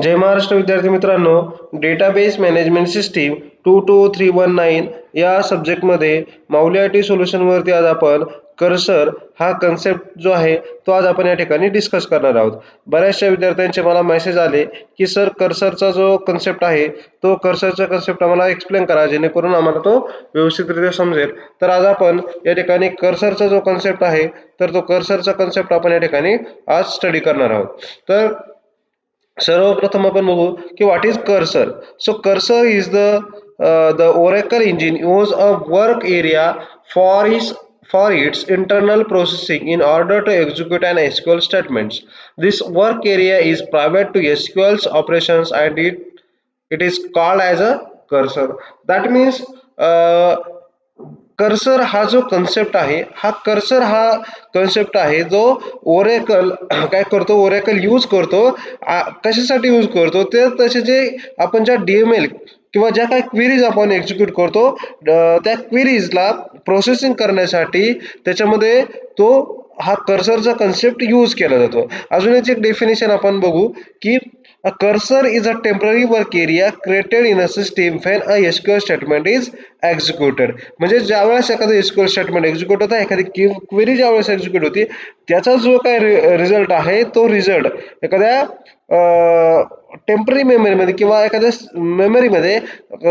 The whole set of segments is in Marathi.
जय महाराष्ट्र विद्यार्थी मित्रांनो, डेटाबेस मॅनेजमेंट सिस्टीम 22319 या सब्जेक्टमध्ये माऊली आय टी सोल्युशनवरती आज आपण कर्सर हा कन्सेप्ट जो आहे तो आज आपण या ठिकाणी डिस्कस करणार आहोत. बऱ्याचशा विद्यार्थ्यांचे मला मेसेज आले की सर कर्सरचा जो कन्सेप्ट आहे तो कर्सरचा कन्सेप्ट आम्हाला एक्सप्लेन करा जेणेकरून आम्हाला तो व्यवस्थितरित्या समजेल. तर आज आपण या ठिकाणी कर्सरचा जो कन्सेप्ट आहे तर तो कर्सरचा कन्सेप्ट आपण या ठिकाणी आज स्टडी करणार आहोत. तर सर्वप्रथम आपण बघू की what is cursor. So cursor is the Oracle engine use a work area for its internal processing in order to execute an SQL statements. This work area is private to SQL's operations and it is called as a cursor. That means cursor हा जो कन्सेप्ट आहे हा कर्सर हा कन्सेप्ट आहे जो ओरेकल काय करतो, ओरेकल यूज करतो. कशासाठी यूज करतो ते तसे जे आपण ज्या DML किंवा ज्या काही क्वेरीज आपण एक्झिक्यूट करतो त्या क्वेरीजला प्रोसेसिंग करण्यासाठी त्याच्यामध्ये तो हा कर्सरचा कन्सेप्ट यूज केला जातो. अजून एक डेफिनेशन आपण बघू की a cursor is a temporary work area created in a system when a SQL statement is executed. म्हणजे ज्यावेळेस एखादं SQL स्टेटमेंट एक्झिक्यूट होतं, एखादी क्वेरी ज्यावेळेस एक्झिक्यूट होती त्याचा जो काय रिझल्ट आहे तो रिझल्ट एखाद्या टेम्पररी मेमरीमध्ये किंवा एखाद्या मेमरीमध्ये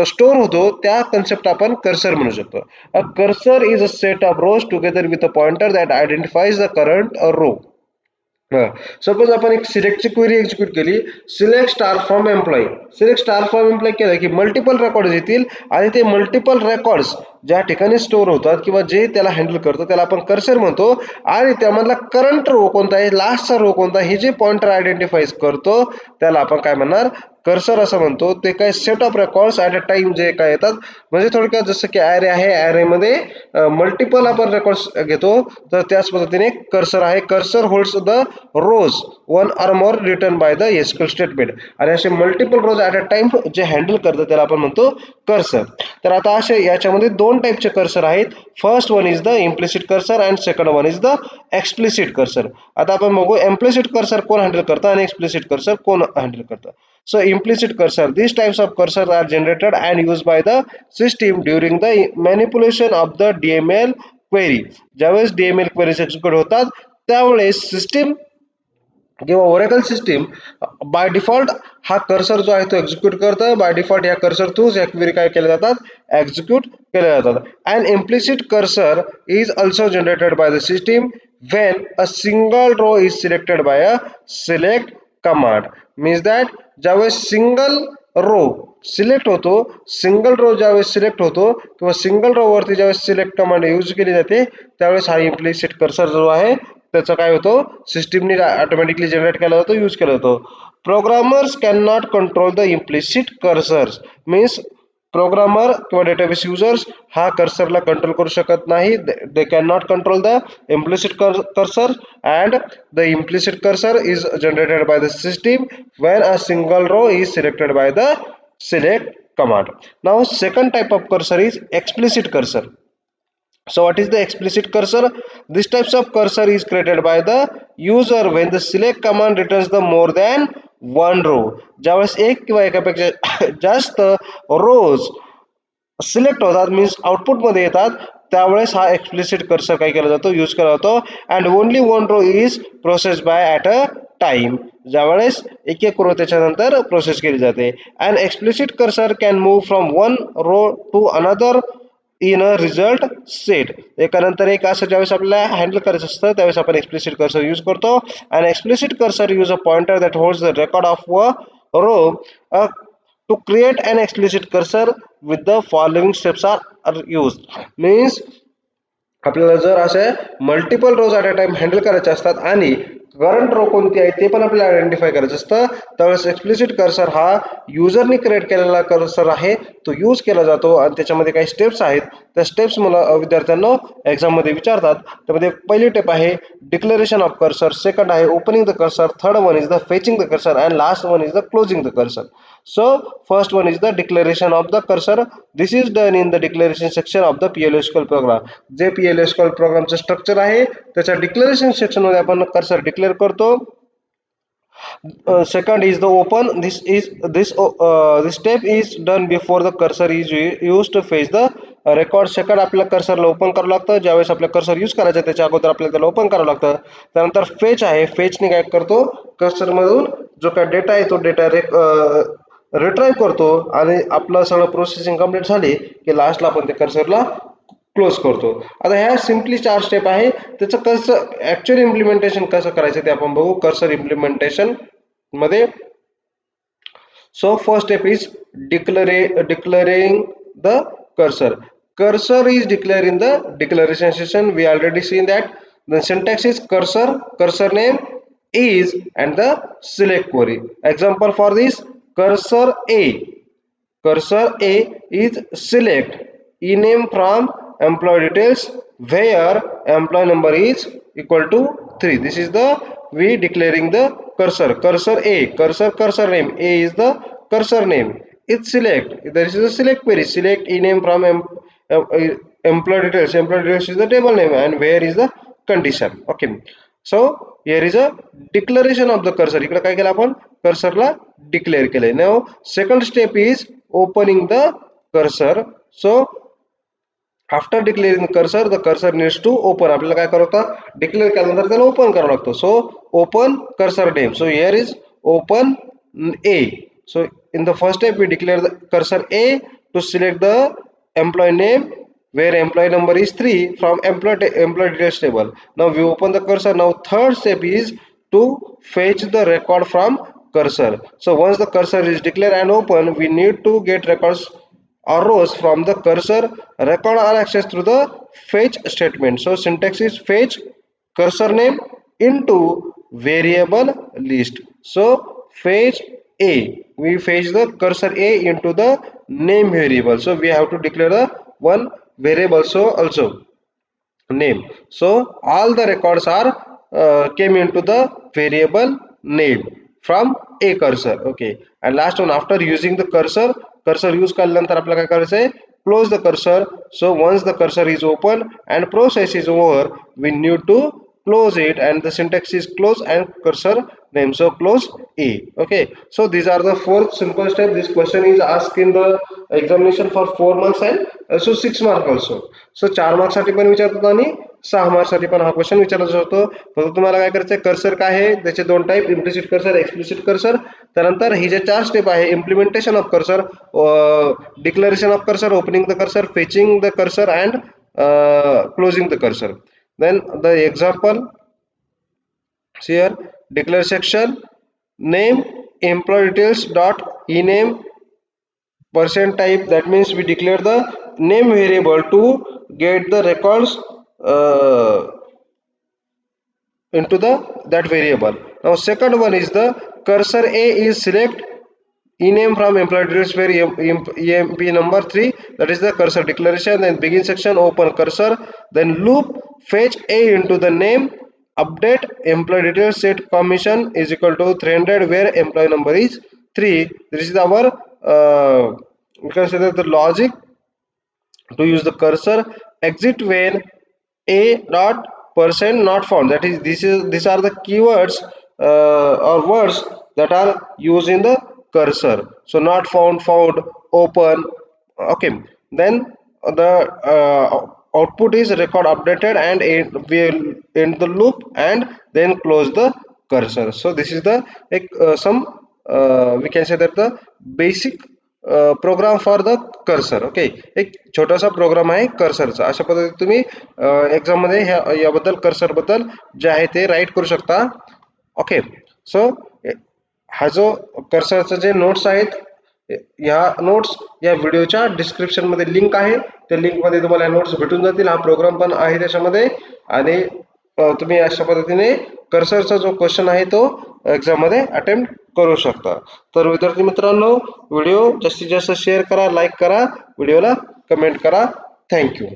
स्टोअर होतो, त्या कन्सेप्ट आपण कर्सर म्हणू शकतो. A cursor is a set of rows together with a pointer that identifies the current row. Suppose आपण एक सिलेक्टची क्वेरी एक्झिक्यूट केली, select star from employee. Select star from employee केलं की मल्टिपल रेकॉर्ड येतील आणि ते मल्टिपल रेकॉर्ड्स ज्या ठिकाणी स्टोअर होतात किंवा जे त्याला हँडल करतो त्याला आपण कर्सर म्हणतो. आणि त्यामधला करंट रो कोणता आहे, लास्टचा रो कोणता, हे जे पॉइंटर आयडेंटिफाईज करतो त्याला आपण काय म्हणणार, कर्सर असं म्हणतो. ते काय set of records at a time जे काय येतात, म्हणजे थोडक्यात जसं की ॲरे आहे, ॲरेमध्ये मल्टिपल आपण रेकॉर्ड्स घेतो तर त्याच पद्धतीने कर्सर आहे. Cursor holds the rows one or more return by the SQL statement. आणि असे multiple rows at a time जे हँडल करतं त्याला आपण म्हणतो कर्सर. तर आता असे याच्यामध्ये दोन टाईपचे कर्सर आहेत. First one is the implicit cursor and second one is the explicit cursor. आता आपण बघू इम्प्लिसिट कर्सर कोण हँडल करतं आणि एक्सप्लिसिट कर्सर कोण हँडल करतं. So implicit cursor, these types of cursors are generated and used by the system during the manipulation of the DML query. ज्यावेळेस DML queries एक्झिक्यूट होतात त्यावेळेस सिस्टीम किंवा ओरेकल सिस्टीम बाय डिफॉल्ट हा कर्सर जो आहे तो एक्झिक्यूट करतं. बाय डिफॉल्ट या कर्सर थ्रूच या क्वेरी काय केल्या जातात, एक्झिक्यूट केल्या जातात. And implicit cursor is also generated by the system when a single row is selected by a select command. Means that ज्यावेळेस सिंगल रो सिलेक्ट होतो, सिंगल रो ज्यावेळेस सिलेक्ट होतो किंवा सिंगल रो वरती ज्यावेळेस सिलेक्ट कमांड यूज केली जाते त्यावेळेस हा इम्प्लिसिट कर्सर जो आहे त्याचा काय होतो, सिस्टीमने ऑटोमॅटिकली जनरेट केला जातो, यूज केला जातो. Programmers can not control the implicit cursors. Means programmer किंवा डेटाबेस युजर्स हा कर्सरला कंट्रोल करू शकत नाही. They can not control the implicit cursor and the implicit cursor is generated by the system when a single row is selected by the select command. Now second type of cursor is explicit cursor. So what is the explicit cursor? This types of cursor is created by the user when the select command returns the more than one row. ज्यावेळेस एक किंवा एकापेक्षा जास्त रोज सिलेक्ट होतात, मीन्स आउटपुट मध्ये येतात, त्यावेळेस हा एक्सप्लिसिट कर्सर काय केला जातो, यूज केला जातो. And only one row is process by at a time. ज्यावेळेस एक एक रो त्याच्यानंतर प्रोसेस केली जाते. And explicit cursor can move from one row to another in a result set. एकानंतर एक असं ज्यावेळेस आपल्याला हँडल करायचं असतं त्यावेळेस आपण एक्सप्लिसिट कर्सर यूज करतो. And explicit cursor use a pointer that holds the record of a row. To create an explicit cursor with the following steps are used. Means आपल्याला जर असे multiple rows at a time handle करायचे असतात आणि करंट रो कोणती आहे ते पण आपल्याला आयडेंटिफाय करायचं असतं त्यावेळेस एक्सप्लिसिट कर्सर हा युजरनी क्रिएट केलेला कर्सर आहे तो यूज केला जातो. आणि त्याच्यामध्ये काही स्टेप्स आहेत, त्या स्टेप्स मला विद्यार्थ्यांना एक्झाममध्ये विचारतात. त्यामध्ये पहिली टेप आहे डिक्लेरेशन ऑफ कर्सर, सेकंड आहे opening the cursor, third one is the fetching the cursor and last one is the closing the cursor. So first one is the declaration of the cursor. This is done in the declaration section of the PLSQL program. जे PLSQL प्रोग्रामचं स्ट्रक्चर आहे त्याच्या डिक्लेरेशन सेक्शन मध्ये आपण कर्सर डिक्लेअर करतो. Second is the open. This step is done before the cursor is used to fetch the record. Second आपल्याला कर्सरला ओपन करावं लागतं. ज्यावेळेस आपल्या कर्सर यूज करायचं त्याच्या अगोदर आपल्याला त्याला ओपन करावं लागतं. त्यानंतर फेच आहे. फेचने काय करतो, कर्सर मधून जो काय डेटा आहे तो डेटा रिट्राईव्ह करतो आणि आपलं सगळं प्रोसेसिंग कंप्लीट झाली की लास्टला आपण ते कर्सरला क्लोज करतो. आता ह्या सिम्पली 4 स्टेप आहे. त्याचं कसं ऍक्च्युअली इम्प्लिमेंटेशन कसं करायचं ते आपण बघू कर्सर इम्प्लिमेंटेशन मध्ये. So first step is declaring the cursor. Cursor is declaring the declaration session. We already seen that the syntax is cursor name is and the select query. Example for this, cursor A is select ename from employee details where employee number is equal to 3. This is the we declaring the cursor cursor name. A is the cursor name. It's select, there is a select query, select ename from employee details is the table name and where is the condition. Okay, so here is a declaration of the cursor. इकडे काय केलं आपण कर्सरला डिक्लेअर केले. Now second step is opening the cursor. So after declaring cursor the cursor needs to open. आपल्याला काय करावं लागतं, डिक्लेअर केल्यानंतर त्याला ओपन करावं लागतं. So open cursor name. So here is open A. So in the first step we declare the cursor A to select the employee name where employee number is 3 from employee details table. Now we open the cursor. Now third step is to fetch the record from cursor. So once the cursor is declared and open, we need to get records or rows from the cursor. Record are accessed through the fetch statement. So syntax is fetch cursor name into variable list. So fetch A, we fetch the cursor A into the name variable. So we have to declare the one variable so also name. So all the records are came into the variable name from a cursor. Okay, and last one, after using the cursor use केल्यानंतर आपल्याला काय करायचं आहे, close the cursor. So once the cursor is open and process is over, we need to close it, and the syntax is close and cursor name. So close A. Okay, so these are the 4 simple steps. This question is asked in the examination for 4 marks and also 6 marks also. So 4 marks साठी पण विचारतात आणि 6 मार्क्स साठी पण हा क्वेश्चन विचारला जातो. फक्त तुम्हाला काय करायचं आहे, कर्सर काय आहे त्याचे 2 type, implicit cursor, explicit cursor. त्यानंतर ही जे 4 स्टेप आहे, implementation of cursor, declaration of cursor, opening the cursor, fetching the cursor and closing the cursor. Then the example here, declare section name employee details dot ename percent type. That means we declare the name variable to get the records into that variable. Now second one is the cursor A is select ename from employee details where EMP number 3, that is the cursor declaration. Then begin section open cursor, then loop fetch A into the name, update employee details, set commission is equal to 300 where employee number is 3. This is our we can say that the logic to use the cursor. Exit when A dot percent not found, that is these are the keywords or words that are used in the cursor. So not found, found, open. Okay, then the output is record updated and will end the loop and then close the cursor. So this is the some we can say that the basic program for the cursor. Okay, एक छोटासा प्रोग्राम आहे कर्सरचा. अशा पद्धतीने तुम्ही एक्झाम मध्ये याबद्दल कर्सर बद्दल जे आहे ते राईट करू शकता. ओके, सो हा जो कर्सरचे जे नोट्स आहेत, या नोट्स या व्हिडिओच्या डिस्क्रिप्शन मध्ये लिंक आहे. त्या लिंक मध्ये तुम्हाला नोट्स भेटून जातील. हा प्रोग्राम पण आहे त्याच्यामध्ये आणि तुम्ही अशा पद्धतीने कर्सरचा जो क्वेश्चन आहे तो एक्झाम मध्ये अटेम्प्ट करू शकता. तर विद्यार्थी मित्रांनो, व्हिडिओ जास्तीत जास्त शेअर करा, लाईक करा, व्हिडिओला कमेंट करा. थँक्यू.